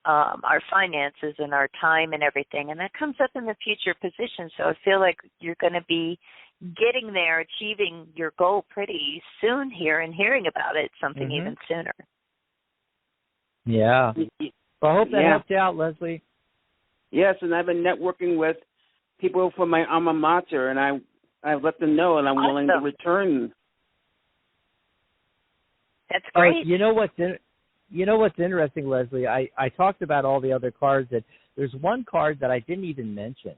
our finances and our time and everything. And that comes up in the future position. So I feel like you're going to be getting there, achieving your goal pretty soon here, and hearing about it something even sooner. Yeah. Well, I hope that helped you out, Leslie. Yes, and I've been networking with people from my alma mater, and I've let them know, and I'm willing to return. That's great. You know what's interesting, Leslie? I talked about all the other cards. That there's one card that I didn't even mention.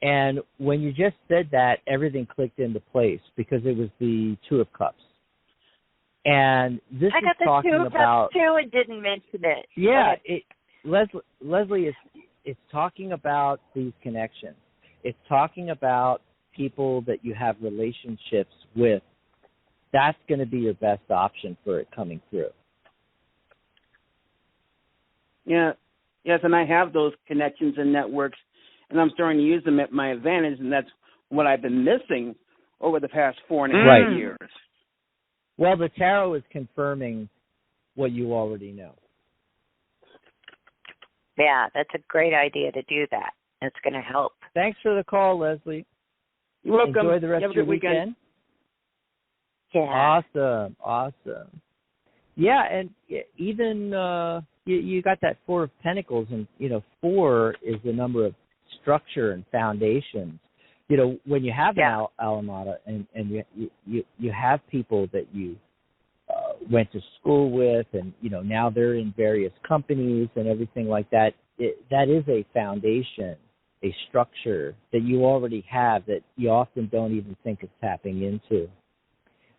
And when you just said that, everything clicked into place because it was the Two of Cups. And this I got is talking the Two of about... Cups too and didn't mention it. Yeah, Leslie, it's talking about these connections. It's talking about people that you have relationships with. That's going to be your best option for it coming through. Yeah, yes, and I have those connections and networks, and I'm starting to use them at my advantage, and that's what I've been missing over the past 4.5 years. Well, the tarot is confirming what you already know. Yeah, that's a great idea to do that. It's going to help. Thanks for the call, Leslie. You're welcome. Enjoy the rest of your weekend. Yeah. Awesome. Yeah, and even you got that Four of Pentacles, and 4 is the number of structure and foundations. When you have an alma and you have people that you went to school with, and now they're in various companies and everything like that. That is a foundation, a structure that you already have that you often don't even think of tapping into.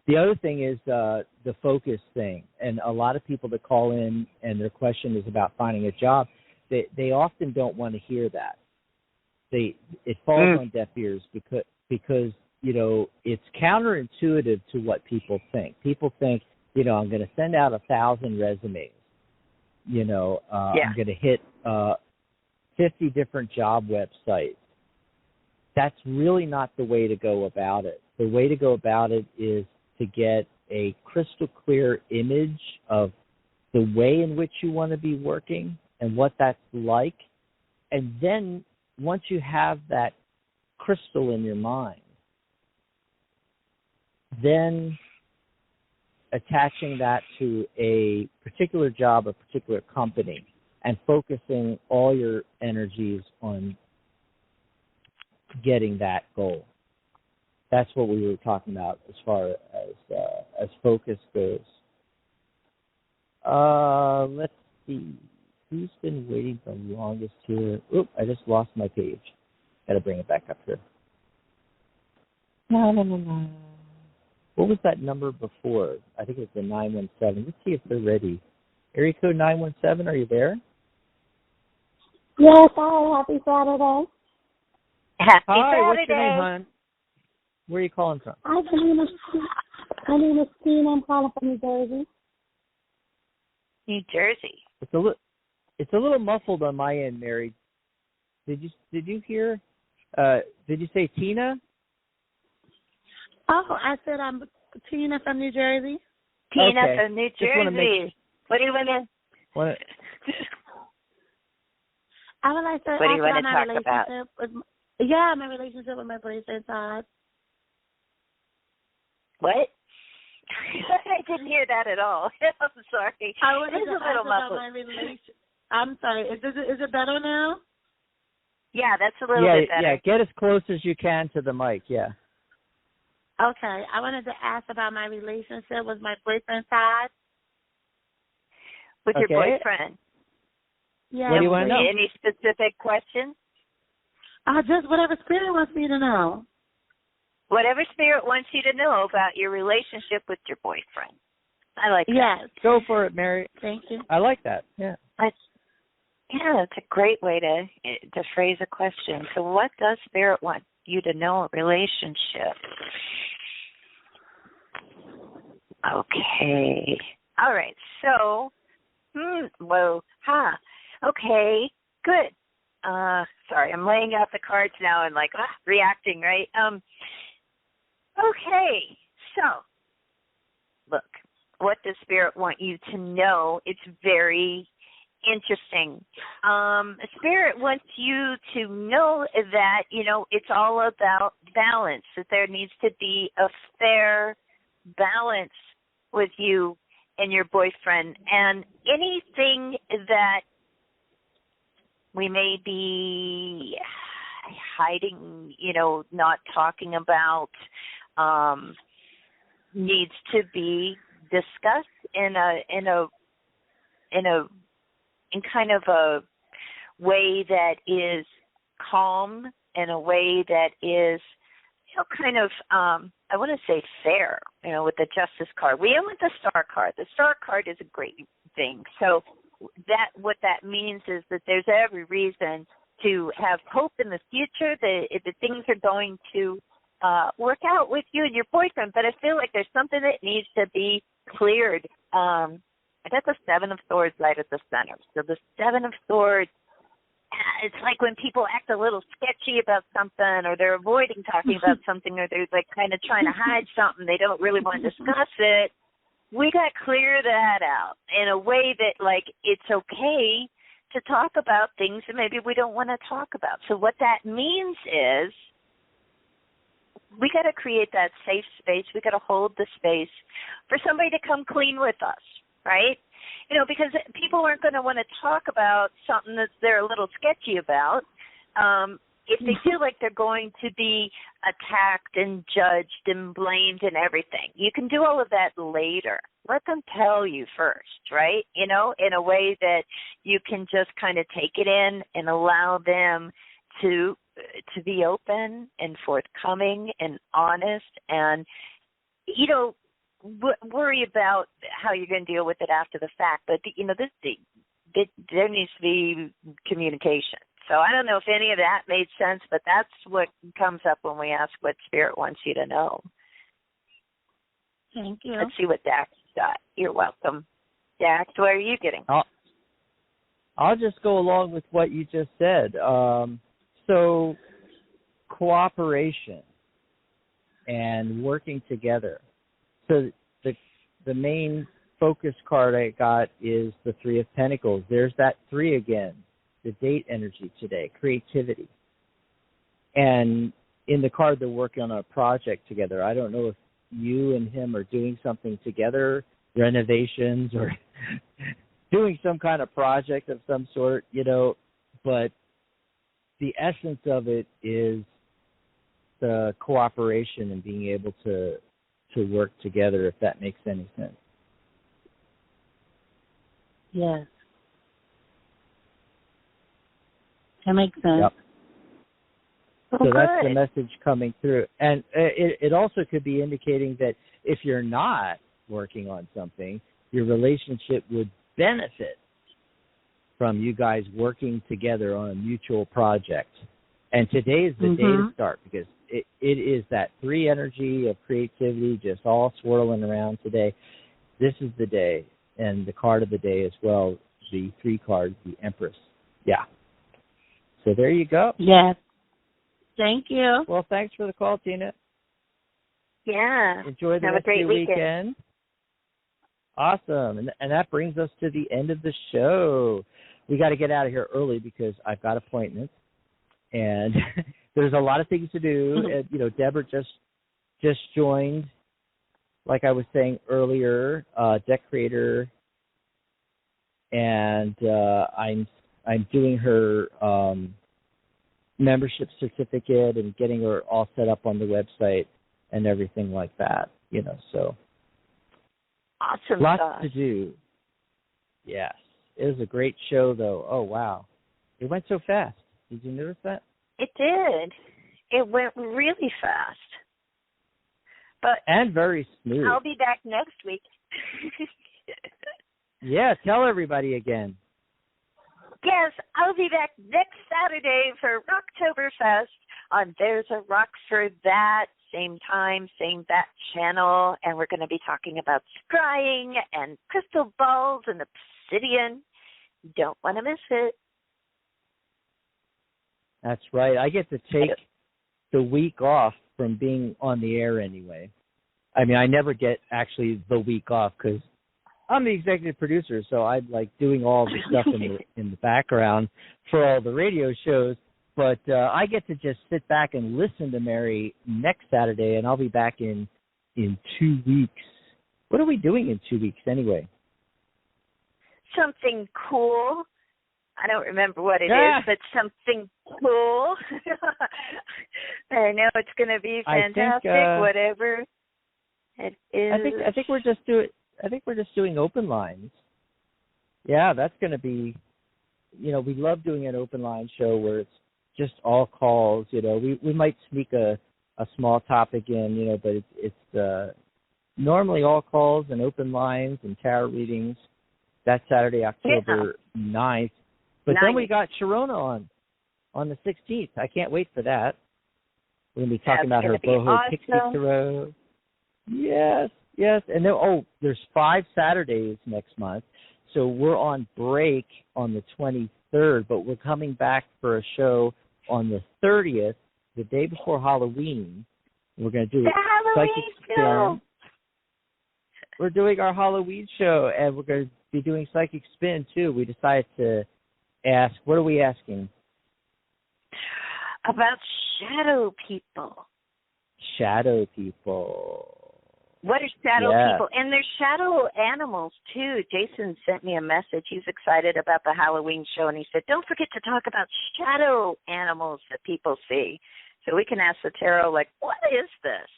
The other thing is the focus thing, and a lot of people that call in and their question is about finding a job, they often don't want to hear that. It falls on deaf ears because it's counterintuitive to what people think. People think, I'm going to send out 1,000 resumes. I'm going to hit 50 different job websites. That's really not the way to go about it. The way to go about it is to get a crystal clear image of the way in which you want to be working and what that's like. And then once you have that crystal in your mind, then attaching that to a particular job, a particular company, and focusing all your energies on getting that goal. That's what we were talking about as far as focus goes. Let's see. Who's been waiting the longest here? Oop, I just lost my page. Got to bring it back up here. No. What was that number before? I think it was the 917. Let's see if they're ready. Area code 917, are you there? Yes, hi. Happy Saturday. Happy Hi, Saturday. what's your name, hon? Where are you calling from? Hi, my name is Tina. I'm calling from New Jersey. New Jersey. It's a little muffled on my end, Mary. Did you hear? Did you say Tina? Oh, I said I'm Tina from New Jersey. Tina okay. from New Jersey. What do you want to? I would like to What do you want to my talk about? My relationship with my boyfriend Todd. What? I didn't hear that at all. I'm sorry. I wanted It is to a little ask about muffled. my relationship. I'm sorry. Is it better now? Yeah, that's a little bit better. Yeah, get as close as you can to the mic, yeah. Okay. I wanted to ask about my relationship with my boyfriend Todd. With your boyfriend? Yeah. What do you want to know? Any specific questions? Just whatever Spirit wants me to know. Whatever Spirit wants you to know about your relationship with your boyfriend. I like that. Yes. Go for it, Mary. Thank you. I like that, yeah. It's a great way to phrase a question. So what does Spirit want you to know a relationship? Okay. All right. So, okay, good. Sorry, I'm laying out the cards now and reacting, right? Okay. So, look, what does Spirit want you to know? It's very interesting. Spirit wants you to know that, it's all about balance, that there needs to be a fair balance with you and your boyfriend, and anything that we may be hiding, not talking about, needs to be discussed in kind of a way that is calm, in a way that is kind of, I want to say fair, with the Justice card. We end with the Star card. The Star card is a great thing. So what that means is that there's every reason to have hope in the future, that the things are going to work out with you and your boyfriend. But I feel like there's something that needs to be cleared. I got the Seven of Swords right at the center. So the Seven of Swords, it's like when people act a little sketchy about something, or they're avoiding talking about something, or they're like kind of trying to hide something, they don't really want to discuss it. We got to clear that out in a way that, like, it's okay to talk about things that maybe we don't want to talk about. So what that means is we got to create that safe space. We got to hold the space for somebody to come clean with us, right? Because people aren't going to want to talk about something that they're a little sketchy about if they feel like they're going to be attacked and judged and blamed and everything. You can do all of that later. Let them tell you first, right? In a way that you can just kind of take it in and allow them to be open and forthcoming and honest, and worry about how you're going to deal with it after the fact. But there needs to be communication. So I don't know if any of that made sense, but that's what comes up when we ask what Spirit wants you to know. Thank you. Let's see what Dax got. You're welcome. Dax, what are you getting? I'll just go along with what you just said. So cooperation and working together. So the main focus card I got is the Three of Pentacles. There's that three again, the date energy today, creativity. And in the card, they're working on a project together. I don't know if you and him are doing something together, renovations or doing some kind of project of some sort, but the essence of it is the cooperation and being able to work together, if that makes any sense. Yes. That makes sense. Yep. Oh, so good. That's the message coming through. And it also could be indicating that if you're not working on something, your relationship would benefit from you guys working together on a mutual project. And today is the day to start, because it is that three energy of creativity just all swirling around today. This is the day, and the card of the day as well, the three cards, the Empress. Yeah. So there you go. Yes. Thank you. Well, thanks for the call, Tina. Yeah. Enjoy the Have rest a great of your weekend. Awesome. And that brings us to the end of the show. We got to get out of here early because I've got appointments, and there's a lot of things to do. And, Deborah just joined, like I was saying earlier, deck creator, and I'm doing her membership certificate and getting her all set up on the website and everything like that. So awesome. Lots stuff. to do. Yes. It was a great show, though. Oh, wow. It went so fast. Did you notice that? It did. It went really fast. And very smooth. I'll be back next week. Yeah, tell everybody again. Yes, I'll be back next Saturday for Rocktoberfest on There's a Rock for That. Same time, same bat channel. And we're going to be talking about scrying and crystal balls and obsidian. Don't want to miss it. That's right. I get to take the week off from being on the air anyway. I mean, I never get actually the week off because I'm the executive producer, so I'm like doing all the stuff in the background for all the radio shows. But I get to just sit back and listen to Mary next Saturday, and I'll be back in 2 weeks What are we doing in 2 weeks anyway? Something cool. I don't remember what it is, but something cool. I know it's going to be fantastic. Whatever it is. I think we're just doing open lines. Yeah, that's going to be. We love doing an open line show where it's just all calls. We might sneak a small topic in. But it's normally all calls and open lines and tarot readings. That's Saturday, October 9th. But then we got Sharona on the 16th. I can't wait for that. We're going to be talking about her boho pixie tarot. Yes. And then, there's 5 Saturdays next month. So we're on break on the 23rd, but we're coming back for a show on the 30th, the day before Halloween. We're going to do the Halloween show. We're doing our Halloween show, and we're going to be doing Psychic Spin, too. We decided to ask, what are we asking? About shadow people. Shadow people. What are shadow people? And there's shadow animals, too. Jason sent me a message. He's excited about the Halloween show, and he said, don't forget to talk about shadow animals that people see. So we can ask the tarot, what is this?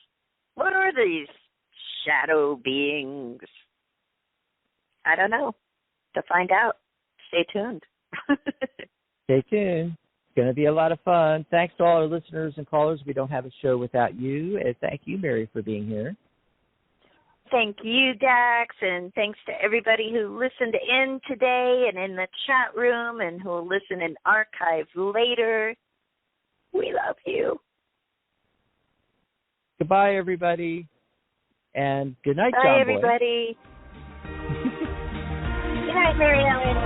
What are these shadow beings? I don't know. To find out, stay tuned. Stay tuned. It's going to be a lot of fun. Thanks to all our listeners and callers. We don't have a show without you. And thank you, Mary, for being here. Thank you, Dax, and thanks to everybody who listened in today and in the chat room and who will listen in archive later. We love you. Goodbye, everybody, and good night, John Bye, everybody. Good night, Mary Ellen.